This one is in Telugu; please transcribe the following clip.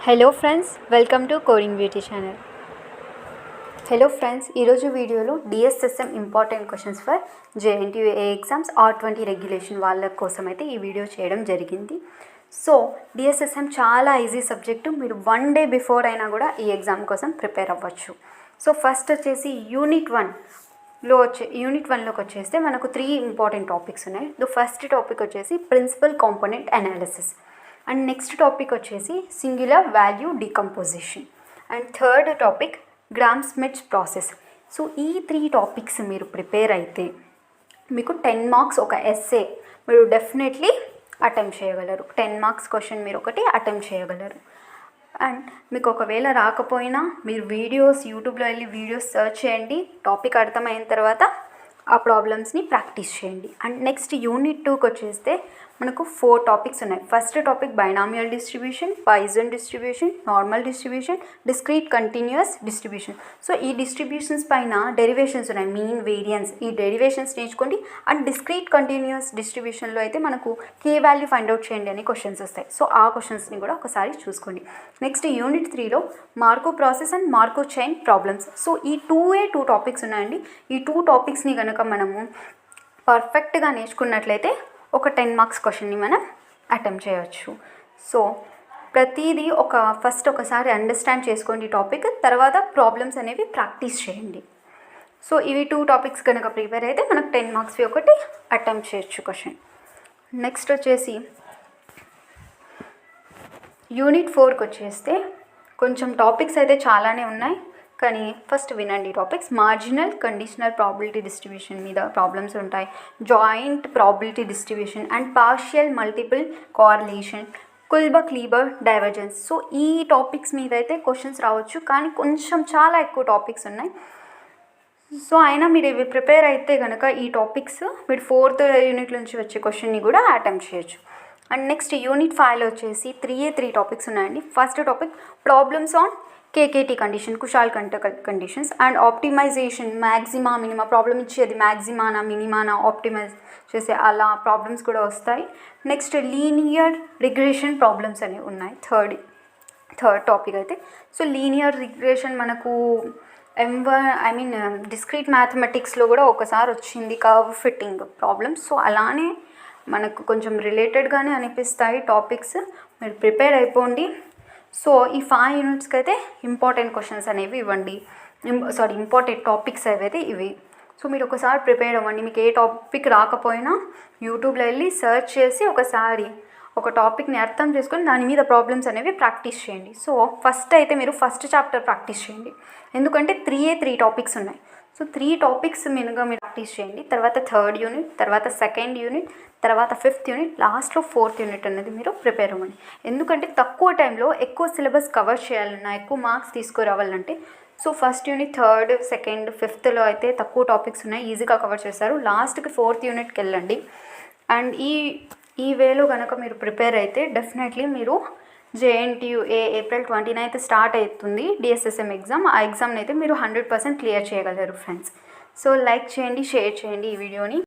Hello friends, welcome to coding beauty channel. Hello friends, ఈరోజు వీడియోలో DSSM important questions for JNTUA exams R20 regulation వాళ్ళ కోసం అయితే ఈ వీడియో చేయడం జరిగింది. సో డిఎస్ఎస్ఎం చాలా ఈజీ సబ్జెక్టు, మీరు 1 డే బిఫోర్ అయినా కూడా ఈ ఎగ్జామ్ కోసం ప్రిపేర్ అవ్వచ్చు. సో ఫస్ట్ వచ్చేసి యూనిట్ 1లోకి వచ్చేస్తే మనకు 3 ఇంపార్టెంట్ టాపిక్స్ ఉన్నాయి. ఫస్ట్ టాపిక్ వచ్చేసి principal component analysis, and next topic వచ్చేసి singular value decomposition, and third topic Gram Schmidt process. So ఈ 3 టాపిక్స్ మీరు ప్రిపేర్ అయితే మీకు 10 మార్క్స్ ఒక ఎస్సే మీరు డెఫినెట్లీ అటెంప్ట్ చేయగలరు. 10 మార్క్స్ క్వశ్చన్ మీరు ఒకటి అటెంప్ట్ చేయగలరు. అండ్ మీకు ఒకవేళ రాకపోయినా మీరు యూట్యూబ్లో వెళ్ళి వీడియోస్ సెర్చ్ చేయండి, టాపిక్ అర్థమైన తర్వాత ఆ ప్రాబ్లమ్స్ని ప్రాక్టీస్ చేయండి. అండ్ నెక్స్ట్ యూనిట్ 2కి వచ్చేస్తే మనకు 4 టాపిక్స్ ఉన్నాయి. First topic binomial distribution, Poisson distribution, normal distribution, discrete continuous distribution. So ఈ డిస్ట్రిబ్యూషన్స్ పైన డెరివేషన్స్ ఉన్నాయి, మీన్, వేరియన్స్. ఈ డెరివేషన్స్ నేర్చుకోండి. అండ్ డిస్క్రీట్ కంటిన్యూస్ డిస్ట్రిబ్యూషన్లో అయితే మనకు కే వాల్యూ ఫైండ్ అవుట్ చేయండి అని క్వశ్చన్స్ వస్తాయి. సో ఆ క్వశ్చన్స్ని కూడా ఒకసారి చూసుకోండి. నెక్స్ట్ యూనిట్ 3లో Markov process and Markov chain problems. So ఈ 2 టాపిక్స్ ఉన్నాయండి. ఈ 2 టాపిక్స్ని కనుక మనము పర్ఫెక్ట్గా నేర్చుకున్నట్లయితే ఒక 10 మార్క్స్ క్వశ్చన్ని మనం అటెంప్ట్ చేయవచ్చు. సో ప్రతిదీ ఫస్ట్ ఒకసారి అండర్స్టాండ్ చేసుకోండి టాపిక్, తర్వాత ప్రాబ్లమ్స్ అనేవి ప్రాక్టీస్ చేయండి. సో ఇవి 2 టాపిక్స్ కనుక ప్రిపేర్ అయితే మనకు 10 మార్క్స్వి ఒకటి అటెంప్ట్ చేయొచ్చు క్వశ్చన్. నెక్స్ట్ వచ్చేసి యూనిట్ 4కి వచ్చేస్తే కొంచెం టాపిక్స్ అయితే చాలానే ఉన్నాయి, కానీ ఫస్ట్ వినండి topics. Marginal conditional probability distribution మీద ప్రాబ్లమ్స్ ఉంటాయి, joint probability distribution and partial multiple correlation, Kullback Leibler divergence. So ఈ టాపిక్స్ మీద అయితే క్వశ్చన్స్ రావచ్చు, కానీ కొంచెం చాలా ఎక్కువ టాపిక్స్ ఉన్నాయి. సో అయినా మీరు ఇవి ప్రిపేర్ అయితే కనుక ఈ టాపిక్స్ మీరు 4th యూనిట్ నుంచి వచ్చే క్వశ్చన్ని కూడా అటెంప్ట్ చేయొచ్చు. అండ్ నెక్స్ట్ యూనిట్ 5లో వచ్చేసి 3 టాపిక్స్ ఉన్నాయండి. First topic problems on KKT condition, కుషాల్ conditions and optimization, maxima minima problem ఇచ్చి అది మ్యాక్సిమానా మినిమానా ఆప్టిమైజ్ చేసే అలా ప్రాబ్లమ్స్ కూడా వస్తాయి. నెక్స్ట్ లీనియర్ రిగ్రెషన్ ప్రాబ్లమ్స్ అనేవి ఉన్నాయి థర్డ్ టాపిక్ అయితే. సో లీనియర్ రిగ్రెషన్ మనకు డిస్క్రీట్ మ్యాథమెటిక్స్లో కూడా ఒకసారి వచ్చింది, కర్వ్ ఫిట్టింగ్ ప్రాబ్లమ్స్. సో అలానే మనకు కొంచెం రిలేటెడ్గానే అనిపిస్తాయి టాపిక్స్, మీరు ప్రిపేర్ అయిపోండి. సో ఈ 5 యూనిట్స్కి అయితే ఇంపార్టెంట్ క్వశ్చన్స్ అనేవి ఇవ్వండి, ఇంపార్టెంట్ టాపిక్స్ అయితే ఇవి. సో మీరు ఒకసారి ప్రిపేర్ అవ్వండి. మీకు ఏ టాపిక్ రాకపోయినా యూట్యూబ్లో వెళ్ళి సెర్చ్ చేసి ఒకసారి ఒక టాపిక్ని అర్థం చేసుకొని దాని మీద ప్రాబ్లమ్స్ అనేవి ప్రాక్టీస్ చేయండి. సో ఫస్ట్ అయితే మీరు ఫస్ట్ చాప్టర్ ప్రాక్టీస్ చేయండి, ఎందుకంటే 3 టాపిక్స్ ఉన్నాయి. సో 3 టాపిక్స్ మెనుగా మీరు ప్రాక్టీస్ చేయండి. తర్వాత 3rd యూనిట్, తర్వాత 2nd యూనిట్, తర్వాత 5th యూనిట్, లాస్ట్లో 4th యూనిట్ అనేది మీరు ప్రిపేర్ అవ్వండి. ఎందుకంటే తక్కువ టైంలో ఎక్కువ సిలబస్ కవర్ చేయాలన్నా, ఎక్కువ మార్క్స్ తీసుకురావాలంటే so first unit, 3rd, 2nd, 5thలో అయితే తక్కువ టాపిక్స్ ఉన్నాయి, ఈజీగా కవర్ చేస్తారు. లాస్ట్కి 4th యూనిట్కి వెళ్ళండి. అండ్ ఈ వేలో కనుక మీరు ప్రిపేర్ అయితే డెఫినెట్లీ మీరు జేఎన్టీయూఏ April 29th స్టార్ట్ అవుతుంది డిఎస్ఎస్ఎం ఎగ్జామ్. ఆ ఎగ్జామ్ని అయితే మీరు 100% క్లియర్ చేయగలరు ఫ్రెండ్స్. సో లైక్ చేయండి, షేర్ చేయండి ఈ వీడియోని.